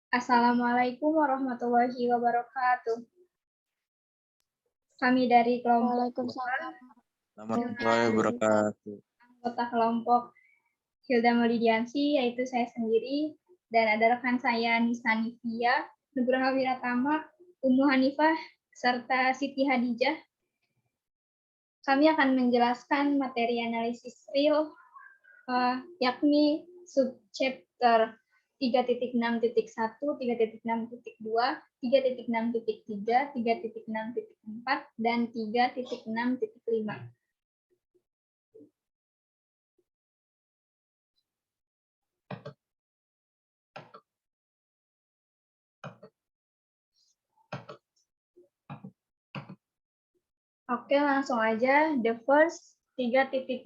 Assalamualaikum warahmatullahi wabarakatuh. Kami dari kelompok Waalaikumsalam. Warahmatullahi wabarakatuh. anggota kelompok Hilda Maulidiansyah, yaitu saya sendiri, dan ada rekan saya Nisa Nivia, Nugraha Wiratama, Ummu Hanifah, serta Siti Hadijah. Kami akan menjelaskan materi analisis real, yakni subchapter 3.6.1, 3.6.2, 3.6.3, 3.6.4, dan 3.6.5. Oke, langsung aja. The first 3.6.1,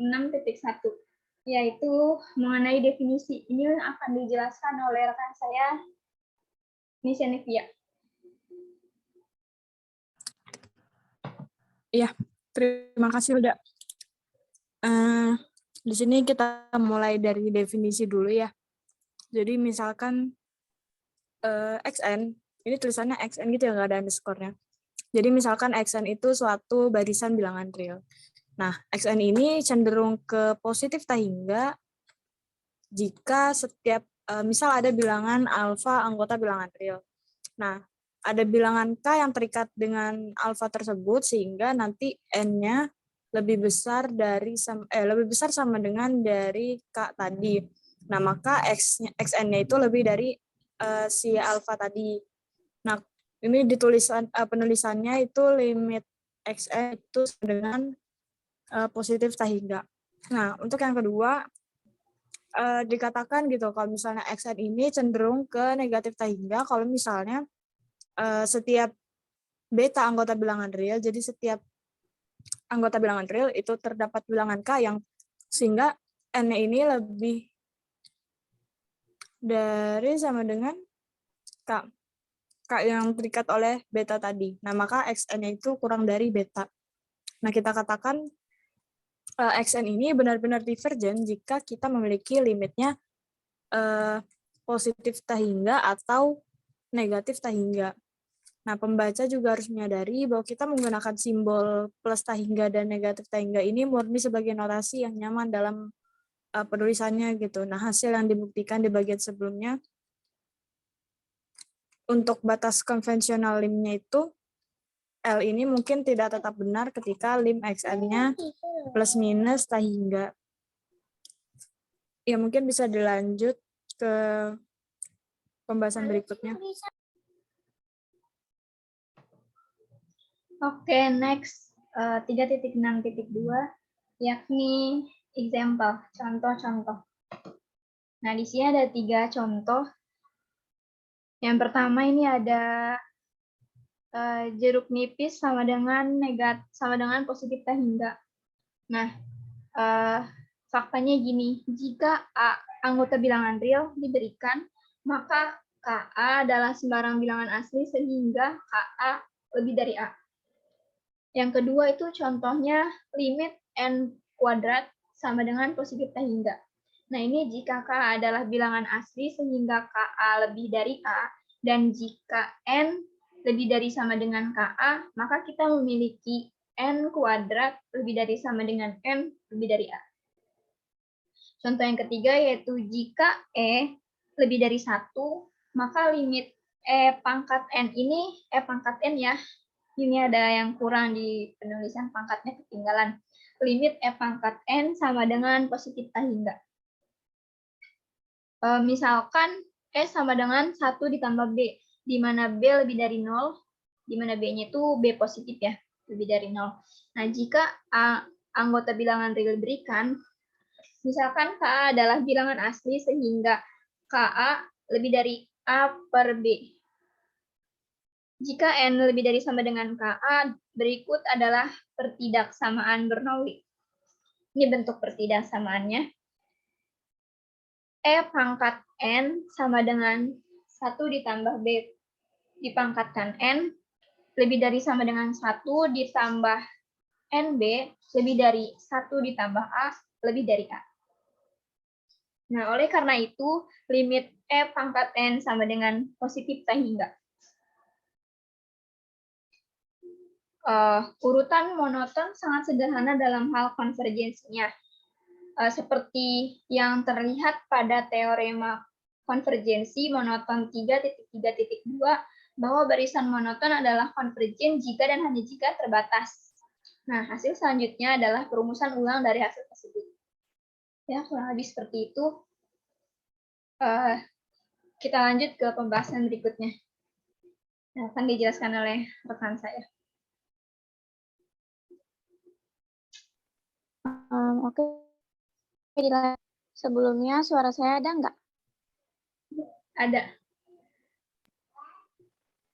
yaitu mengenai definisi. Ini akan dijelaskan oleh rekan saya, Nisa Nivia. Iya, terima kasih Hilda. Di sini kita mulai dari definisi dulu ya. Jadi misalkan XN, ini tulisannya XN gitu ya, nggak ada underscore-nya. Jadi misalkan XN itu suatu barisan bilangan real. Nah, XN ini cenderung ke positif tak hingga jika setiap, misal ada bilangan alfa anggota bilangan real. Nah, ada bilangan K yang terikat dengan alfa tersebut sehingga nanti N-nya lebih besar sama dengan dari K tadi. Nah, maka XN-nya itu lebih dari si alfa tadi. Nah, ini di penulisannya itu limit XN itu dengan positif tak hingga. Nah, untuk yang kedua, dikatakan gitu kalau misalnya XN ini cenderung ke negatif tak hingga kalau misalnya setiap beta anggota bilangan real, jadi setiap anggota bilangan real itu terdapat bilangan K yang sehingga N-nya ini lebih dari sama dengan K yang terikat oleh beta tadi. Nah, maka XN-nya itu kurang dari beta. Nah, kita katakan XN ini benar-benar divergen jika kita memiliki limitnya positif tak hingga atau negatif tak hingga. Nah, pembaca juga harus menyadari bahwa kita menggunakan simbol plus tak hingga dan negatif tak hingga ini murni sebagai notasi yang nyaman dalam penulisannya gitu. Nah, hasil yang dibuktikan di bagian sebelumnya untuk batas konvensional limnya itu L ini mungkin tidak tetap benar ketika lim XN-nya plus minus tak hingga. Ya, mungkin bisa dilanjut ke pembahasan berikutnya. Oke, next 3.6.2, yakni example, contoh-contoh. Nah, di sini ada 3 contoh. Yang pertama ini ada jeruk nipis sama dengan positif tak hingga. Nah, faktanya gini, jika A anggota bilangan real diberikan, maka KA adalah sembarang bilangan asli sehingga KA lebih dari A. Yang kedua itu contohnya limit N kuadrat sama dengan positif tak hingga. Nah, ini jika K adalah bilangan asli sehingga KA lebih dari A, dan jika N lebih dari sama dengan KA, maka kita memiliki N kuadrat lebih dari sama dengan N lebih dari A. Contoh yang ketiga yaitu jika E lebih dari 1, maka limit E pangkat N ini, E pangkat N ya, ini ada yang kurang di penulisan, pangkatnya ketinggalan. Limit E pangkat N sama dengan positif tak hingga. Misalkan E sama dengan 1 ditambah B, di mana B lebih dari 0, di mana B-nya itu B positif ya, lebih dari 0. Nah, jika anggota bilangan real diberikan, misalkan KA adalah bilangan asli sehingga KA lebih dari A per B. Jika N lebih dari sama dengan KA, berikut adalah pertidaksamaan Bernoulli. Ini bentuk pertidaksamaannya. E pangkat N sama dengan 1 ditambah B dipangkatkan N, lebih dari sama dengan 1 ditambah NB, lebih dari 1 ditambah A, lebih dari A. Nah, oleh karena itu, limit E pangkat N sama dengan positif sehingga. Urutan monoton sangat sederhana dalam hal konvergensinya. Seperti yang terlihat pada teorema konvergensi monoton 3.3.2 bahwa barisan monoton adalah konvergen jika dan hanya jika terbatas. Nah, hasil selanjutnya adalah perumusan ulang dari hasil tersebut. Ya, kurang lebih seperti itu. Kita lanjut ke pembahasan berikutnya. Nah, akan dijelaskan oleh rekan saya. Oke. Sebelumnya suara saya ada nggak? Ada.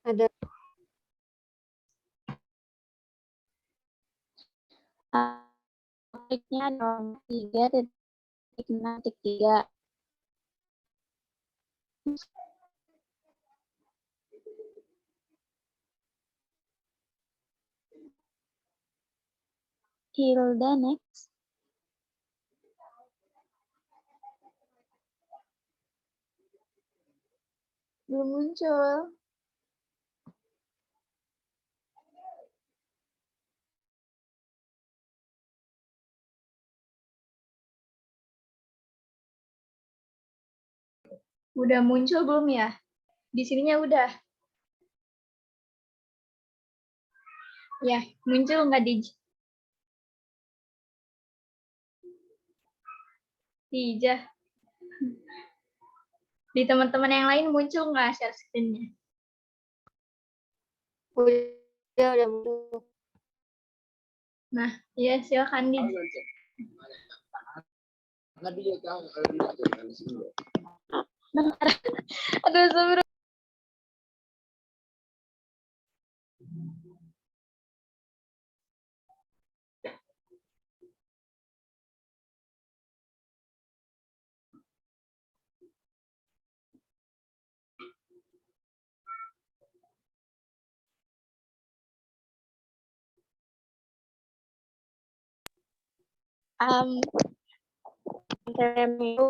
Ada. Topiknya nomor 3.6.3. Hilda next. Belum muncul. Udah muncul belum ya? Di sininya udah. Ya, muncul nggak di Ijah? Di teman-teman yang lain muncul nggak share screen-nya? Udah muncul. Nah, ya silakan di. Aduh, sebelum.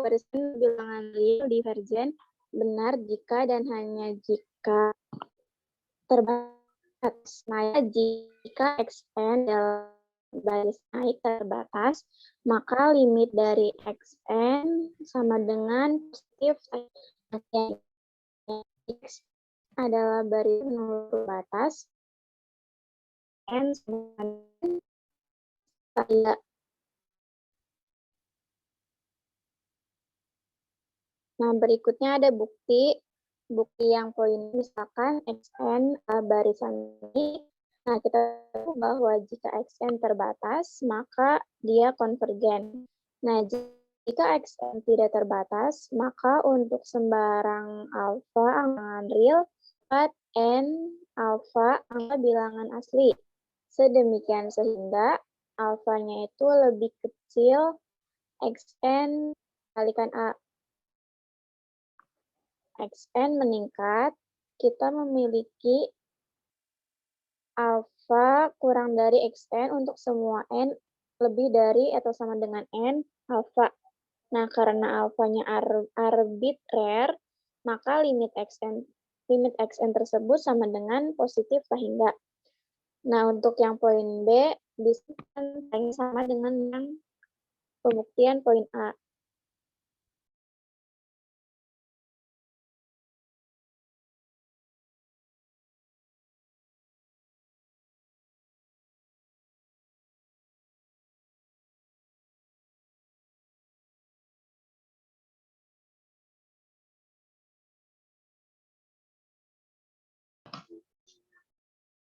Barisan bilangan real divergen benar jika dan hanya jika terbatas. Nah, jika xn dalam baris naik terbatas, maka limit dari xn sama dengan positif. X adalah baris menurut batas n sama dengan. Nah, berikutnya ada bukti yang poin misalkan xn barisan ini. Nah, kita tahu bahwa jika xn terbatas, maka dia konvergen. Nah, jika xn tidak terbatas, maka untuk sembarang alfa angka real, dapat n alfa angka bilangan asli. Sedemikian sehingga alfanya itu lebih kecil xn kalikan a. xn meningkat, kita memiliki alfa kurang dari xn untuk semua n lebih dari atau sama dengan n alfa. Nah, karena alfanya arbitrer, maka limit xn tersebut sama dengan positif sehingga. Nah, untuk yang poin B, bisa sama dengan yang pembuktian poin A.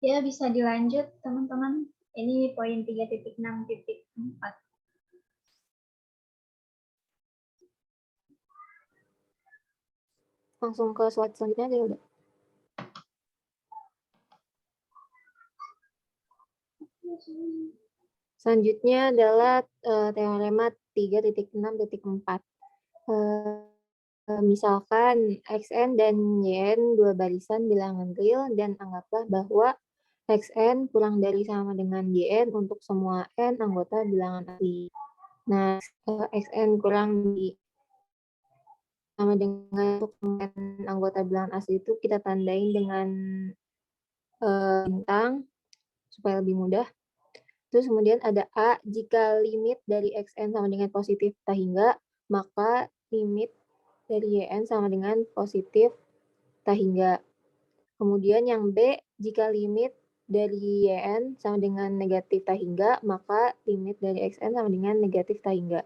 Ya, bisa dilanjut, teman-teman. Ini poin 3.6.4. Langsung ke slide selanjutnya aja udah. Selanjutnya adalah teorema 3.6.4. Misalkan xn dan yn dua barisan bilangan real dan anggaplah bahwa xn kurang dari sama dengan yn untuk semua n anggota bilangan asli. Nah, xn kurang di sama dengan untuk anggota bilangan asli itu kita tandain dengan bintang supaya lebih mudah. Terus kemudian ada A, jika limit dari xn sama dengan positif tak hingga, maka limit dari yn sama dengan positif tak hingga. Kemudian yang B, jika limit dari yn sama dengan negatif tak hingga, maka limit dari xn sama dengan negatif tak hingga.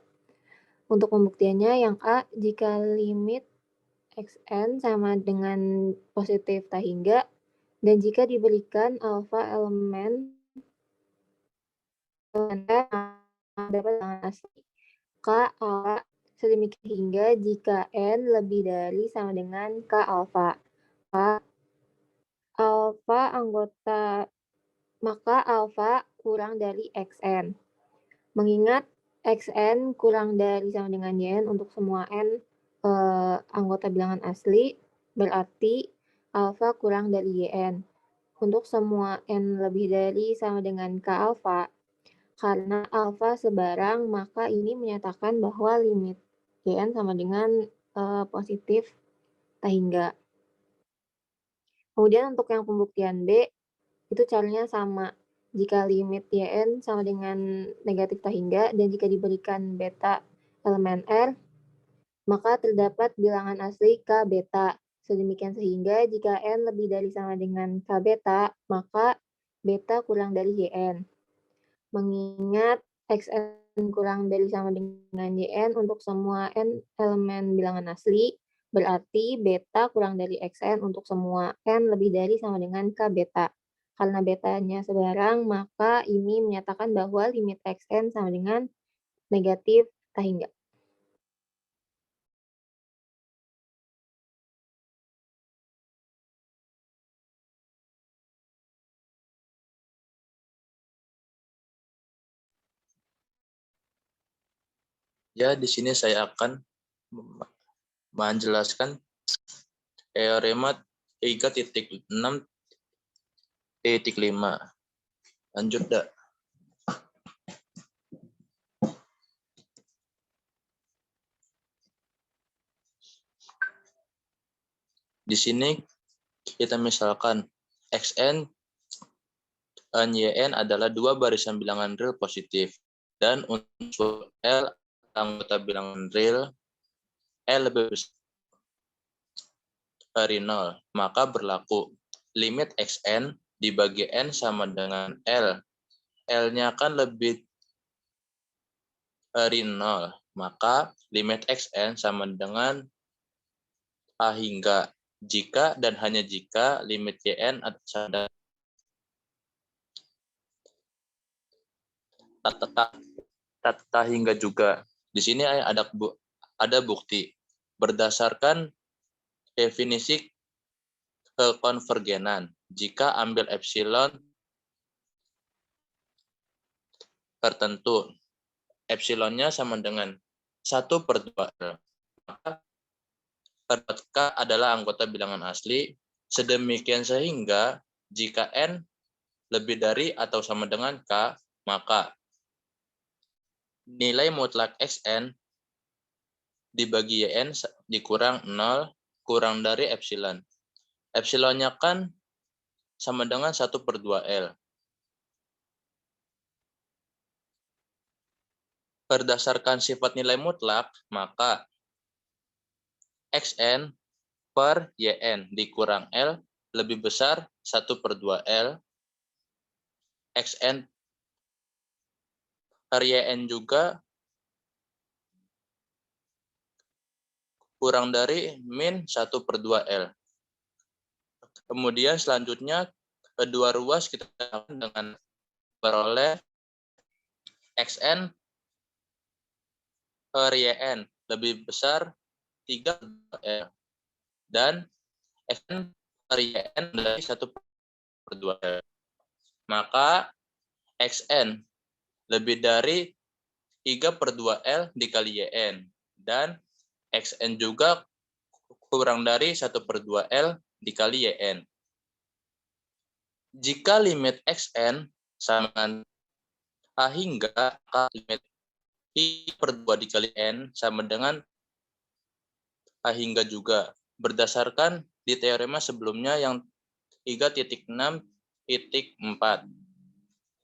Untuk pembuktiannya yang A, jika limit xn sama dengan positif tak hingga, dan jika diberikan alfa elemen dapat bilangan asli K alfa sedemikian hingga jika N lebih dari sama dengan K alfa. Maka alfa kurang dari Xn. Mengingat Xn kurang dari sama dengan Yn untuk semua N anggota bilangan asli, berarti alfa kurang dari Yn. Untuk semua N lebih dari sama dengan K alfa, karena alfa sebarang, maka ini menyatakan bahwa limit Yn sama dengan positif tak hingga. Kemudian untuk yang pembuktian B, itu caranya sama. Jika limit Yn sama dengan negatif tak hingga, dan jika diberikan beta elemen R, maka terdapat bilangan asli K beta. Sedemikian sehingga jika N lebih dari sama dengan K beta, maka beta kurang dari Yn. Mengingat Xn kurang dari sama dengan Yn untuk semua N elemen bilangan asli, berarti beta kurang dari Xn untuk semua N lebih dari sama dengan K beta. Karena betanya sebarang, maka ini menyatakan bahwa limit Xn sama dengan negatif tak hingga. Ya, di sini saya akan menjelaskan teorema 3.6.5. Lanjut, Dak. Di sini kita misalkan Xn dan Yn adalah dua barisan bilangan real positif, dan untuk L anggota bilangan real L lebih besar dari 0, maka berlaku limit Xn dibagi N sama dengan L. L-nya kan lebih dari 0, maka limit Xn sama dengan A hingga jika dan hanya jika limit Yn ada tak hingga juga. Di sini ada bukti berdasarkan definisi kekonvergenan. Jika ambil epsilon tertentu, epsilonnya sama dengan 1/2L, maka K adalah anggota bilangan asli, sedemikian sehingga jika N lebih dari atau sama dengan K, maka nilai mutlak Xn dibagi Yn dikurang 0 kurang dari epsilon. Epsilonnya kan sama dengan 1/2L. Berdasarkan sifat nilai mutlak, maka Xn per Yn dikurang L lebih besar 1/2L. Xn per Yn juga kurang dari min 1/2L. Kemudian selanjutnya kedua ruas kita dengan beroleh Xn per Yn lebih besar 3/2L dan Xn per Yn dari 1/2L. Maka Xn lebih dari 3/2L dikali Yn dan Xn juga kurang dari 1/2L dikali Yn. Jika limit Xn sama dengan A hingga, maka limit I/2 dikali N sama dengan A hingga juga. Berdasarkan di teorema sebelumnya yang 3.6.4.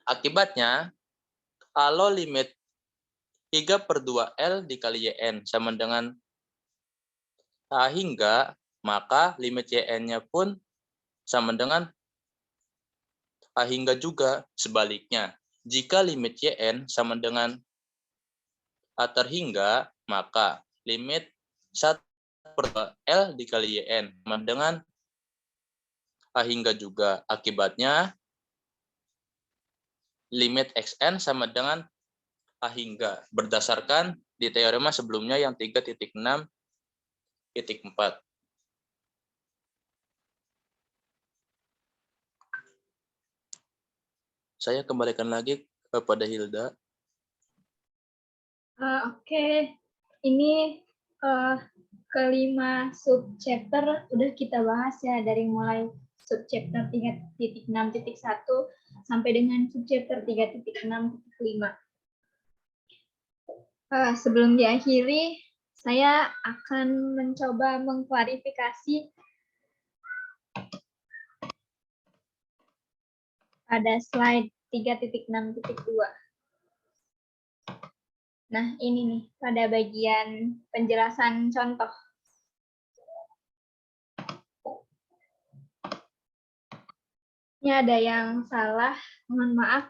Akibatnya, kalau limit 3/2L dikali YN sama dengan A hingga, maka limit YN-nya pun sama dengan A hingga juga. Sebaliknya, jika limit YN sama dengan A terhingga, maka limit 1/L dikali YN sama dengan A hingga juga. Akibatnya, limit XN sama dengan A hingga. Berdasarkan di teorema sebelumnya yang 3.6.4. Saya kembalikan lagi kepada Hilda. Oke, ini kelima subchapter udah kita bahas ya, dari mulai subchapter 3.6.1 sampai dengan subchapter 3.6.5. Sebelum diakhiri, saya akan mencoba mengklarifikasi pada slide 3.6.2. Nah, ini nih, pada bagian penjelasan contoh. Ini ada yang salah, mohon maaf.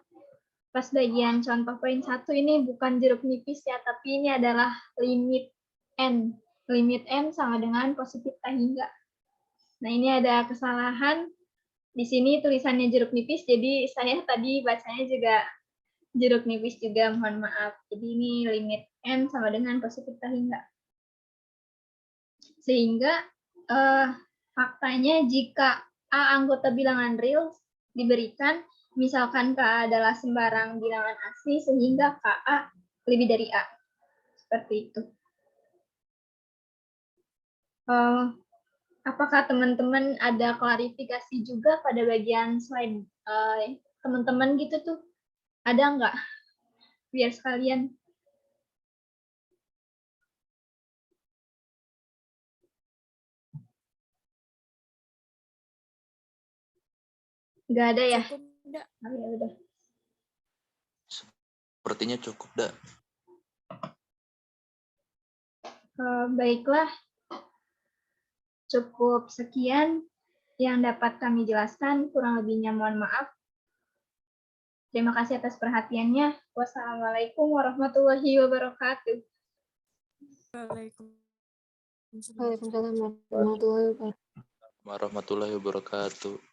Pas bagian contoh poin 1 ini bukan jeruk nipis ya, tapi ini adalah limit N. Limit N sama dengan positif tak hingga. Nah, ini ada kesalahan. Di sini tulisannya jeruk nipis, jadi saya tadi bacanya juga jeruk nipis juga, mohon maaf. Jadi ini limit N sama dengan positif tak hingga. Sehingga faktanya jika A anggota bilangan real diberikan, misalkan KA adalah sembarang bilangan asli sehingga KA lebih dari A. Seperti itu. Apakah teman-teman ada klarifikasi juga pada bagian slide teman-teman gitu tuh? Ada nggak? Biar sekalian. Nggak ada ya? Cukup, Nda. Oh, ya udah. Sepertinya cukup, Da. Baiklah, cukup sekian yang dapat kami jelaskan. Kurang lebihnya mohon maaf. Terima kasih atas perhatiannya. Wassalamualaikum warahmatullahi wabarakatuh. Waalaikumsalam. Waalaikumsalam warahmatullahi wabarakatuh. Warahmatullahi wabarakatuh.